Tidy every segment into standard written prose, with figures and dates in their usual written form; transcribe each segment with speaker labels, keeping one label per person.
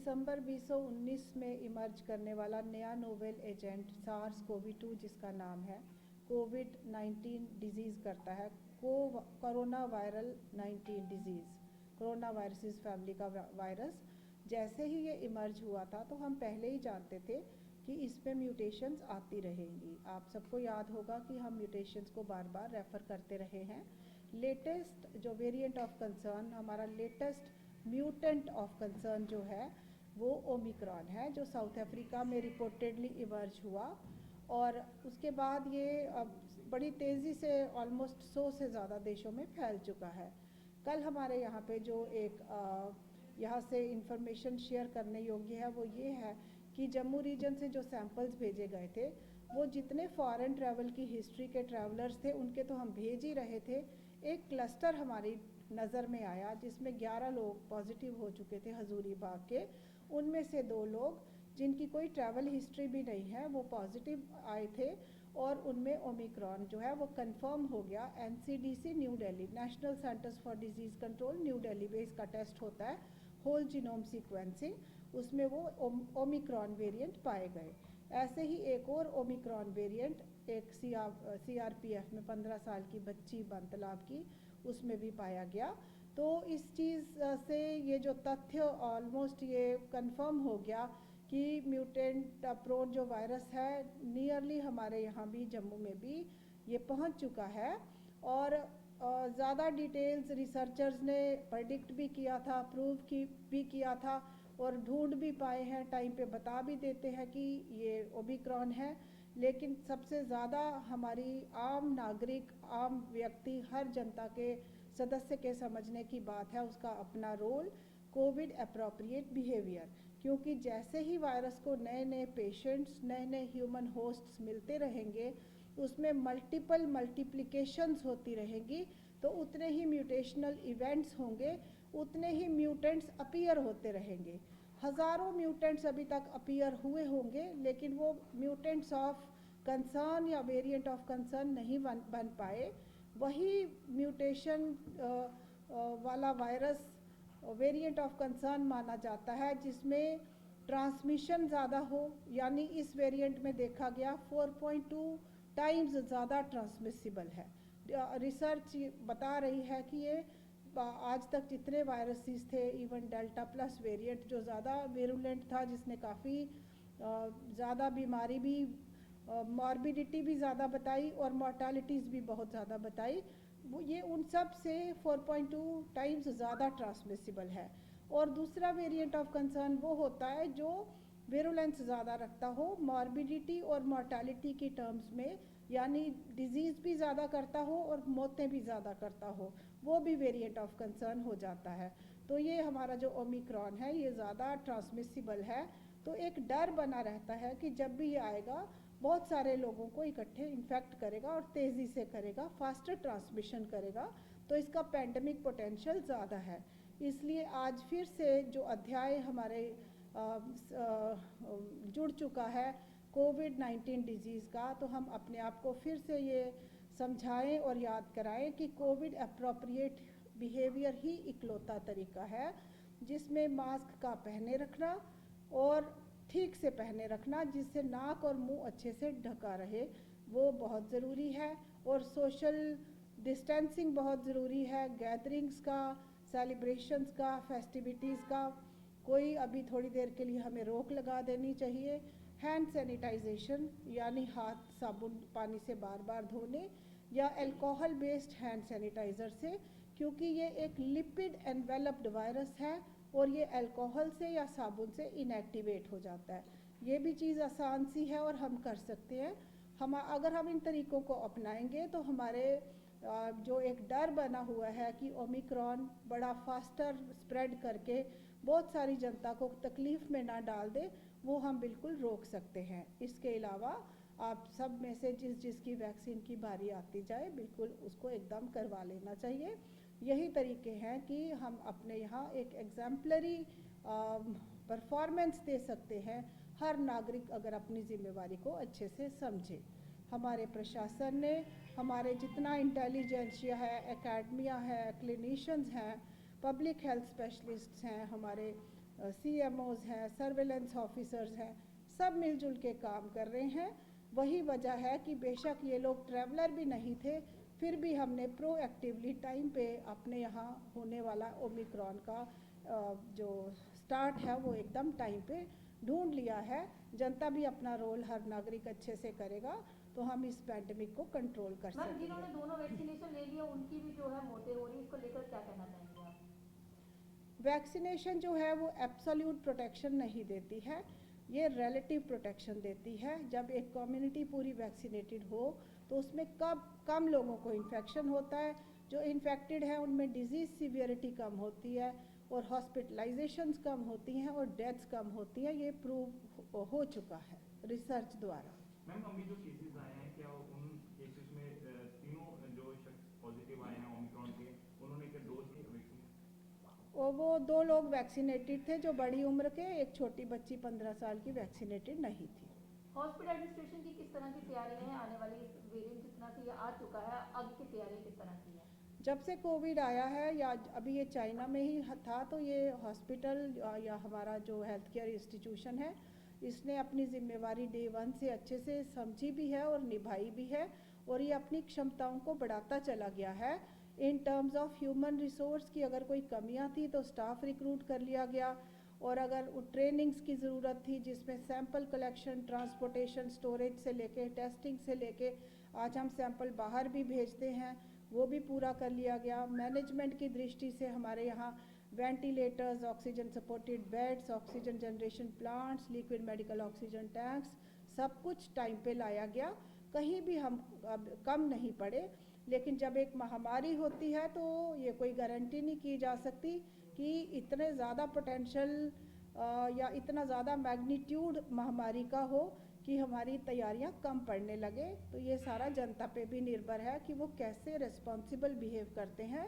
Speaker 1: दिसंबर 2019 में इमर्ज करने वाला नया नोवेल एजेंट SARS-CoV-2 जिसका नाम है कोविड-19 डिजीज़ करता है, corona viral 19 disease, corona viruses family का वायरस। जैसे ही ये इमर्ज हुआ था तो हम पहले ही जानते थे कि इसमें म्यूटेशंस आती रहेंगी। आप सबको याद होगा कि हम म्यूटेशंस को बार बार रेफ़र करते रहे हैं। लेटेस्ट जो वेरिएंट ऑफ कंसर्न, हमारा लेटेस्ट म्यूटेंट ऑफ कंसर्न जो है वो ओमिक्रॉन है, जो साउथ अफ्रीका में रिपोर्टेडली इमर्ज हुआ और उसके बाद ये अब बड़ी तेज़ी से ऑलमोस्ट 100 से ज़्यादा देशों में फैल चुका है। कल हमारे यहाँ पे जो एक यहाँ से इंफॉर्मेशन शेयर करने योग्य है वो ये है कि जम्मू रीजन से जो सैंपल्स भेजे गए थे वो जितने फॉरेन ट्रैवल की हिस्ट्री के ट्रैवलर्स थे उनके तो हम भेज ही रहे थे। एक क्लस्टर हमारी नज़र में आया जिसमें 11 लोग पॉजिटिव हो चुके थे हजूरीबाग के। उनमें से 2 लोग जिनकी कोई ट्रैवल हिस्ट्री भी नहीं है वो पॉजिटिव आए थे और उनमें ओमिक्रॉन जो है वो कंफर्म हो गया। NCDC new Delhi, national centres for disease control new Delhi में इसका टेस्ट होता है, होल जीनोम सीक्वेंसिंग, उसमें वो ओमिक्रॉन वेरिएंट पाए गए। ऐसे ही एक और ओमिक्रॉन वेरिएंट एक CRPF में 15 साल की बच्ची बंतलाब की, उसमें भी पाया गया। तो इस चीज़ से ये जो तथ्य ऑलमोस्ट ये कंफर्म हो गया कि म्यूटेंट प्रोन जो वायरस है नियरली हमारे यहाँ भी जम्मू में भी ये पहुँच चुका है। और ज़्यादा डिटेल्स रिसर्चर्स ने प्रेडिक्ट भी किया था, प्रूव भी किया था और ढूंढ भी पाए हैं, टाइम पे बता भी देते हैं कि ये ओमिक्रॉन है। लेकिन सबसे ज़्यादा हमारी आम नागरिक, आम व्यक्ति, हर जनता के सदस्य के समझने की बात है उसका अपना रोल, कोविड एप्रोप्रिएट बिहेवियर। क्योंकि जैसे ही वायरस को नए नए पेशेंट्स, नए नए ह्यूमन होस्ट्स मिलते रहेंगे, उसमें मल्टीप्लिकेशंस होती रहेंगी, तो उतने ही म्यूटेशनल इवेंट्स होंगे, उतने ही म्यूटेंट्स अपीयर होते रहेंगे। हज़ारों म्यूटेंट्स अभी तक अपीयर हुए होंगे लेकिन वो म्यूटेंट्स ऑफ कंसर्न या वेरिएंट ऑफ कंसर्न नहीं बन पाए। वही म्यूटेशन वाला वायरस वेरिएंट ऑफ कंसर्न माना जाता है जिसमें ट्रांसमिशन ज़्यादा हो, यानी इस वेरिएंट में देखा गया 4.2 टाइम्स ज़्यादा ट्रांसमिसिबल है। रिसर्च बता रही है कि ये आज तक जितने वायरसेस थे, इवन डेल्टा प्लस वेरिएंट जो ज़्यादा वेरुलेंट था, जिसने काफ़ी ज़्यादा बीमारी भी, मॉर्बिडिटी भी ज़्यादा बताई और मॉर्टालिटीज़ भी बहुत ज़्यादा बताई, वो ये उन सब से 4.2 टाइम्स ज़्यादा ट्रांसमिसिबल है। और दूसरा वेरिएंट ऑफ कंसर्न वो होता है जो वेरुलेंस ज़्यादा रखता हो मॉर्बिडिटी और मॉर्टालिटी की टर्म्स में, यानी डिजीज़ भी ज़्यादा करता हो और मौतें भी ज़्यादा करता हो, वो भी वेरिएंट ऑफ कंसर्न हो जाता है। तो ये हमारा जो ओमिक्रॉन है ये ज़्यादा ट्रांसमिसिबल है। तो एक डर बना रहता है कि जब भी ये आएगा बहुत सारे लोगों को इकट्ठे इन्फेक्ट करेगा और तेज़ी से करेगा, फास्टर ट्रांसमिशन करेगा, तो इसका पैंडमिक पोटेंशियल ज़्यादा है। इसलिए आज फिर से जो अध्याय हमारे जुड़ चुका है कोविड-19 डिजीज़ का, तो हम अपने आप को फिर से ये समझाएं और याद कराएं कि कोविड एप्रोप्रिएट बिहेवियर ही इकलौता तरीका है जिसमें मास्क का पहने रखना और ठीक से पहने रखना, जिससे नाक और मुंह अच्छे से ढका रहे, वो बहुत ज़रूरी है। और सोशल डिस्टेंसिंग बहुत ज़रूरी है। गैदरिंग्स का, सेलिब्रेशंस का, फेस्टिविटीज़ का कोई अभी थोड़ी देर के लिए हमें रोक लगा देनी चाहिए। हैंड सैनिटाइजेशन यानी हाथ साबुन पानी से बार बार धोने या अल्कोहल बेस्ड हैंड सैनिटाइज़र से, क्योंकि ये एक लिपिड एनवेलप्ड वायरस है और ये अल्कोहल से या साबुन से इनएक्टिवेट हो जाता है। ये भी चीज़ आसान सी है और हम कर सकते हैं। हम अगर हम इन तरीक़ों को अपनाएंगे तो हमारे जो एक डर बना हुआ है कि ओमिक्रॉन बड़ा फास्टर स्प्रेड करके बहुत सारी जनता को तकलीफ़ में ना डाल दे, वो हम बिल्कुल रोक सकते हैं। इसके अलावा आप सब में से जिसकी वैक्सीन की बारी आती जाए बिल्कुल उसको एकदम करवा लेना चाहिए। यही तरीके हैं कि हम अपने यहाँ एक एग्जाम्पलरी परफॉर्मेंस दे सकते हैं, हर नागरिक अगर अपनी जिम्मेवारी को अच्छे से समझे। हमारे प्रशासन ने, हमारे जितना इंटेलिजेंसिया है, एकेडमिया है, क्लिनिशियंस हैं, पब्लिक हेल्थ स्पेशलिस्ट्स हैं, हमारे CMOs हैं, सर्वेलेंस ऑफिसर्स हैं, सब मिलजुल के काम कर रहे हैं। वही वजह है कि बेशक ये लोग ट्रैवलर भी नहीं थे, फिर भी हमने प्रोएक्टिवली टाइम पे अपने यहाँ होने वाला ओमिक्रॉन का जो स्टार्ट है वो एकदम टाइम पे ढूंढ लिया है। जनता भी अपना रोल, हर नागरिक अच्छे से करेगा तो हम इस पैंडेमिक को कंट्रोल कर
Speaker 2: मैम,
Speaker 1: सकेंगे।
Speaker 2: जिन्होंने दोनों वैक्सीनेशन ले लिया उनकी भी जो है मौतें हो रही है, इसको लेकर क्या कहना चाहेंगे आप?
Speaker 1: वैक्सीनेशन जो है वो एब्सोल्यूट प्रोटेक्शन नहीं देती है, ये रिलेटिव प्रोटेक्शन देती है। जब एक कम्युनिटी पूरी वैक्सीनेटेड हो तो उसमें कम लोगों को इन्फेक्शन होता है, जो इन्फेक्टेड है उनमें डिजीज़ सीवियरिटी कम होती है और हॉस्पिटलाइजेशंस कम होती हैं और डेथ्स कम होती हैं। ये प्रूव हो चुका है रिसर्च द्वारा।
Speaker 3: मैम, अभी जो केसेस आए हैं, क्या उन केसेस में तीनों जो शख्स पॉजिटिव आए हैं ओमिक्रॉन के, उन्होंने क्या डोज की वैक्सीन?
Speaker 1: और वो 2 लोग वैक्सीनेटेड थे जो बड़ी उम्र के, एक छोटी बच्ची 15 साल की वैक्सीनेटेड नहीं थी।
Speaker 2: हॉस्पिटल एडमिनिस्ट्रेशन की किस तरह की तैयारी है? आने वाली वेरिएंट जितना कि ये आ चुका है, अब की तैयारी किस तरह की है?
Speaker 1: जब से कोविड आया है या अभी ये चाइना में ही था, तो ये हॉस्पिटल या हमारा जो हेल्थ केयर इंस्टीट्यूशन है, इसने अपनी जिम्मेवारी डे 1 से अच्छे से समझी भी है और निभाई भी है, और ये अपनी क्षमताओं को बढ़ाता चला गया है। In terms of human resource की अगर कोई कमियां थी तो स्टाफ रिक्रूट कर लिया गया, और अगर ट्रेनिंग्स की ज़रूरत थी जिसमें सैंपल कलेक्शन, ट्रांसपोर्टेशन, स्टोरेज से लेके टेस्टिंग से लेके आज हम सैंपल बाहर भी भेजते हैं, वो भी पूरा कर लिया गया। मैनेजमेंट की दृष्टि से हमारे यहाँ ventilators, oxygen supported beds, oxygen generation plants, liquid medical oxygen tanks, सब कुछ टाइम पे लाया गया, कहीं भी हम अब कम नहीं पड़े। लेकिन जब एक महामारी होती है तो ये कोई गारंटी नहीं की जा सकती कि इतने ज़्यादा पोटेंशियल या इतना ज़्यादा मैग्नीट्यूड महामारी का हो कि हमारी तैयारियां कम पड़ने लगे। तो ये सारा जनता पे भी निर्भर है कि वो कैसे रिस्पॉन्सिबल बिहेव करते हैं,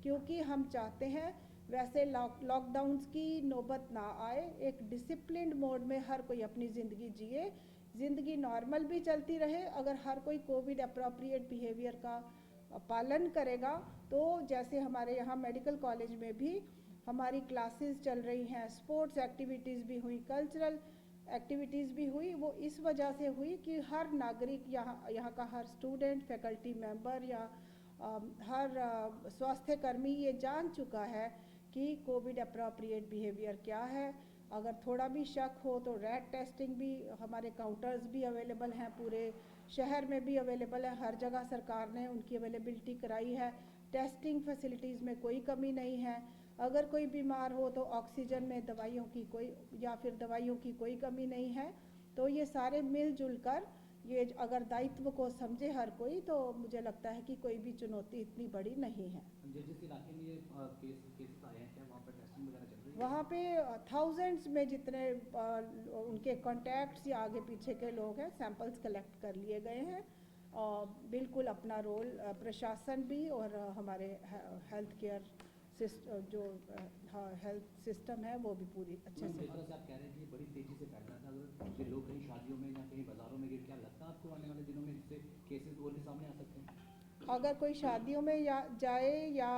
Speaker 1: क्योंकि हम चाहते हैं वैसे लॉकडाउन्स की नौबत ना आए, एक डिसिप्लिन्ड मोड में हर कोई अपनी ज़िंदगी जिए, ज़िंदगी नॉर्मल भी चलती रहे। अगर हर कोई कोविड अप्रोप्रिएट बिहेवियर का पालन करेगा तो जैसे हमारे यहाँ मेडिकल कॉलेज में भी हमारी क्लासेस चल रही हैं, स्पोर्ट्स एक्टिविटीज़ भी हुई, कल्चरल एक्टिविटीज़ भी हुई, वो इस वजह से हुई कि हर नागरिक, यहाँ का हर स्टूडेंट, फैकल्टी मेंबर या हर स्वास्थ्य कर्मी ये जान चुका है कि कोविड अप्रोप्रिएट बिहेवियर क्या है। अगर थोड़ा भी शक हो तो रैट टेस्टिंग भी, हमारे काउंटर्स भी अवेलेबल हैं, पूरे शहर में भी अवेलेबल है, हर जगह सरकार ने उनकी अवेलेबिलिटी कराई है। टेस्टिंग फैसिलिटीज़ में कोई कमी नहीं है। अगर कोई बीमार हो तो ऑक्सीजन में दवाइयों की कोई या फिर दवाइयों की कोई कमी नहीं है। तो ये सारे मिलजुल कर ये अगर दायित्व को समझे हर कोई, तो मुझे लगता है कि कोई भी चुनौती इतनी बड़ी नहीं है।
Speaker 4: जिस इलाके में ये केसेस आए हैं, क्या वहाँ पर टेस्टिंग वगैरह चल रही है?
Speaker 1: वहाँ पे थाउजेंड्स में जितने उनके कॉन्टैक्ट्स या आगे पीछे के लोग हैं, सैंपल्स कलेक्ट कर लिए गए हैं। और बिल्कुल अपना रोल प्रशासन भी और हमारे हेल्थ केयर जो हेल्थ सिस्टम है वो भी पूरी अच्छे से।
Speaker 4: जिस तरह से आप कह रहे हैं कि ये बड़ी तेजी से फैल रहा था, अगर ये लोग कहीं शादियों में या कहीं बाजारों में गए, क्या लगता है आपको आने वाले दिनों में इससे केसेस और भी सामने आ सकते हैं?
Speaker 1: अगर कोई शादियों में जाए या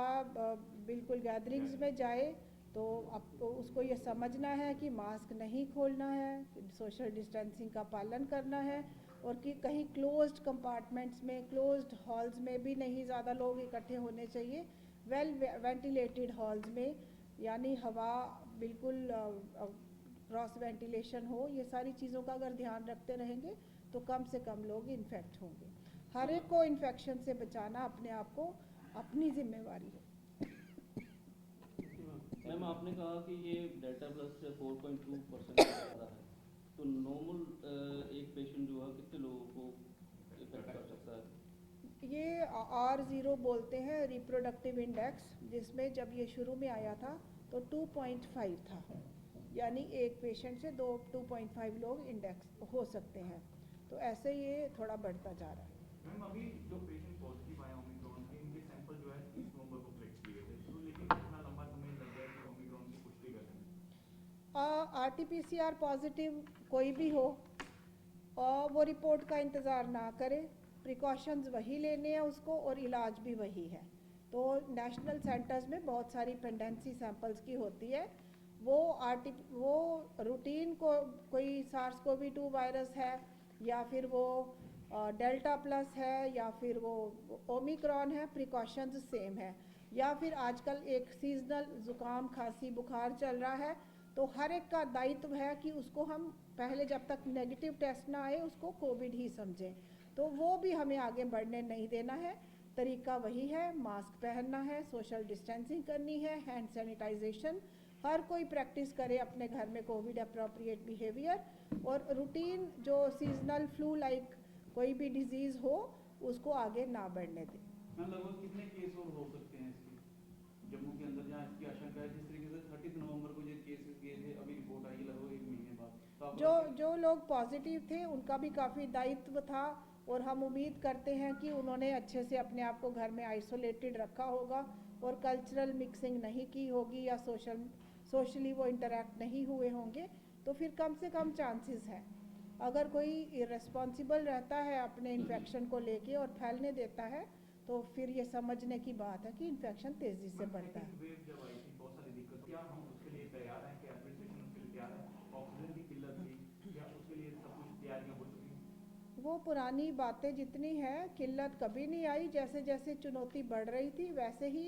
Speaker 1: बिल्कुल गैदरिंग्स में जाए तो आपको उसको ये समझना है कि मास्क नहीं खोलना है, सोशल डिस्टेंसिंग का पालन करना है, और कि कहीं क्लोज्ड कंपार्टमेंट्स में, क्लोज्ड हॉल्स में भी नहीं ज़्यादा लोग इकट्ठे होने चाहिए। वेल वेंटिलेटेड हॉल्स में, यानी हवा बिल्कुल क्रॉस वेंटिलेशन हो, ये सारी चीज़ों का अगर ध्यान रखते रहेंगे तो कम से कम लोग इन्फेक्ट होंगे। हर एक को इन्फेक्शन से बचाना अपने आप को अपनी जिम्मेवारी है।
Speaker 5: मैम, आपने कहा कि ये डेल्टा प्लस 4.2% ज़्यादा है, तो नॉर्मल एक पेशेंट जो है कितने लोगों को इफेक्ट कर सकता है?
Speaker 1: ये R0 बोलते हैं, रिप्रोडक्टिव इंडेक्स, जिसमें जब ये शुरू में आया था तो 2.5 था, यानी एक पेशेंट से 2.5 लोग इंडेक्स हो सकते हैं। तो ऐसे ये थोड़ा बढ़ता जा रहा है।
Speaker 3: मैम, अभी जो पेशेंट पॉजिटिव आए ओमिक्रॉन के, इनके सैंपल जो है 30 नवंबर को कलेक्ट किए गए थे, तो लेकिन इतना लंबा समय लग गया कि ओमिक्रॉन की पुष्टि करने में।
Speaker 1: RT-PCR पॉजिटिव कोई भी हो और वो रिपोर्ट का इंतज़ार ना करे, प्रिकॉशंस वही लेने हैं उसको और इलाज भी वही है। तो नेशनल सेंटर्स में बहुत सारी पेंडेंसी सैंपल्स की होती है वो रूटीन को कोई सार्स कोवी 2 वायरस है या फिर वो डेल्टा प्लस है या फिर वो ओमिक्रॉन है, प्रिकॉशंस सेम है। या फिर आजकल एक सीजनल ज़ुकाम खांसी बुखार चल रहा है, तो हर एक का दायित्व है कि उसको हम पहले जब तक नेगेटिव टेस्ट ना आए उसको कोविड ही समझें। तो वो भी हमें आगे बढ़ने नहीं देना है। तरीका वही है, मास्क पहनना है, सोशल डिस्टेंसिंग करनी है, हैंड सैनिटाइजेशन, हर कोई प्रैक्टिस करे अपने घर में कोविड अप्रोप्रिएट बिहेवियर, और रूटीन जो सीजनल फ्लू लाइक कोई भी डिजीज़ हो उसको आगे ना बढ़ने दें।
Speaker 3: मैम लगभग कितने केस और हो सकते हैं इसके जम्मू के अंदर जहाँ इसकी आशंका है? जिस तरीके से 30 नवंबर को जो केसेस गए थे, अभी रिपोर्ट आई है लगभग 1 महीने बाद, तो आपको
Speaker 1: जो लोग पॉजिटिव थे उनका भी काफ़ी दायित्व था, और हम उम्मीद करते हैं कि उन्होंने अच्छे से अपने आप को घर में आइसोलेटेड रखा होगा और कल्चरल मिक्सिंग नहीं की होगी या सोशली वो इंटरेक्ट नहीं हुए होंगे, तो फिर कम से कम चांसेस हैं। अगर कोई इरेस्पॉन्सिबल रहता है अपने इन्फेक्शन को लेके और फैलने देता है, तो फिर ये समझने की बात है कि इन्फेक्शन तेज़ी से बढ़ता है।
Speaker 3: वेव जब आई थी बहुत सारी दिक्कत, क्या हम उसके लिए तैयार हैं? क्या एडमिनिस्ट्रेशन उसके लिए तैयार है? ऑक्सीजन की किल्लत थी, क्या उसके लिए सब कुछ तैयारियां हो चुकी हैं?
Speaker 1: वो पुरानी बातें जितनी हैं, किल्लत कभी नहीं आई। जैसे जैसे चुनौती बढ़ रही थी वैसे ही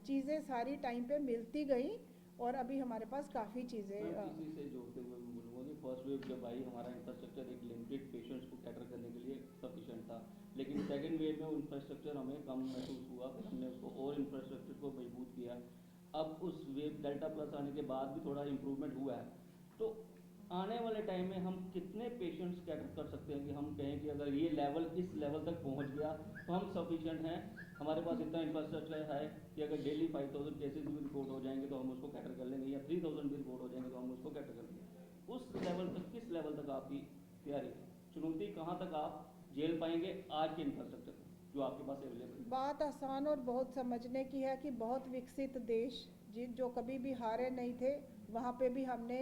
Speaker 1: चीज़ें सारी टाइम पे मिलती गई, और अभी हमारे पास काफ़ी चीज़ें
Speaker 5: मैम इसी से जोड़ते हुए मैं बोलूँगा कि फर्स्ट वेव जब आई हमारा इंफ्रास्ट्रक्चर एक लिमिटेड पेशेंट्स को कैटर करने के लिए सफिशिएंट था, लेकिन सेकंड वेव में इंफ्रास्ट्रक्चर हमें कम महसूस हुआ, फिर हमने उसको और इंफ्रास्ट्रक्चर को मजबूत किया। अब उस वेव डेल्टा प्लस आने के बाद भी थोड़ा इम्प्रूवमेंट हुआ है, तो आने वाले टाइम में हम कितने पेशेंट्स कैटर कर सकते हैं कि हम कहें कि अगर ये लेवल इस लेवल तक पहुंच गया तो हम सफिशिएंट हैं, हमारे पास इतना इंफ्रास्ट्रक्चर है कि अगर डेली 5000 केसेस भी रिपोर्ट हो जाएंगे तो हम उसको कैटर कर लेंगे, या 3000 भी रिपोर्ट हो जाएंगे तो हम उसको कैटर कर लेंगे। उस लेवल तक, किस लेवल तक आपकी तैयारी, चुनौती कहाँ तक आप झेल पाएंगे आज के इंफ्रास्ट्रक्चर जो आपके पास अवेलेबल है?
Speaker 1: बात आसान और बहुत समझने की है कि बहुत विकसित देश जो कभी भी हारे नहीं थे, वहाँ पे भी हमने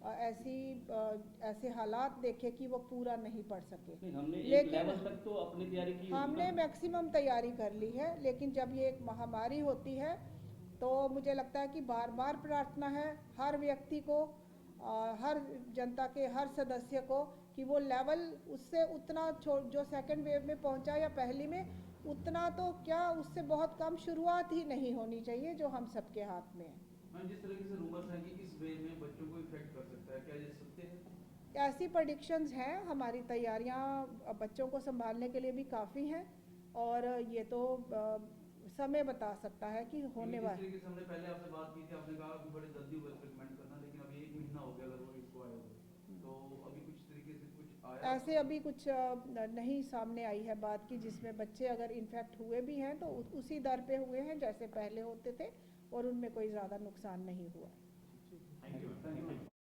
Speaker 1: ऐसे हालात देखे कि वो पूरा नहीं पढ़ सके।
Speaker 5: नहीं, हमने एक
Speaker 1: लेकिन
Speaker 5: लेवल तक तो अपनी तैयारी की होगी
Speaker 1: हमने
Speaker 5: ना।
Speaker 1: मैक्सिमम तैयारी कर ली है, लेकिन जब ये एक महामारी होती है तो मुझे लगता है कि बार बार प्रार्थना है हर व्यक्ति को, हर जनता के हर सदस्य को, कि वो लेवल उससे उतना जो सेकंड वेव में पहुंचा या पहली में, उतना तो क्या उससे बहुत कम शुरुआत ही नहीं होनी चाहिए, जो हम सबके हाथ में है।
Speaker 3: मैम जिस तरीके से रूमर्स हैं कि इस वेव में बच्चों को इफेक्ट कर सकता है, क्या ये सत्य है?
Speaker 1: ऐसी प्रेडिक्शंस हैं, हमारी तैयारियां बच्चों को संभालने के लिए भी काफ़ी हैं, और ये तो समय बता सकता है कि होने
Speaker 3: जिस
Speaker 1: वाला।
Speaker 3: तरीके से हमने पहले आपसे बात की थी, आपने कहा कि बड़े जल्दी रिकमेंड करना, लेकिन अभी 1 महीना हो गया अगर वो इसको आए हुए, तो अभी कुछ तरीके से कुछ आया?
Speaker 1: ऐसे अभी कुछ नहीं सामने आई है बात की जिसमें बच्चे अगर इन्फेक्ट हुए भी हैं तो उसी दर पे हुए हैं जैसे पहले होते थे, और उनमें कोई ज़्यादा नुकसान नहीं हुआ।
Speaker 3: Thank you.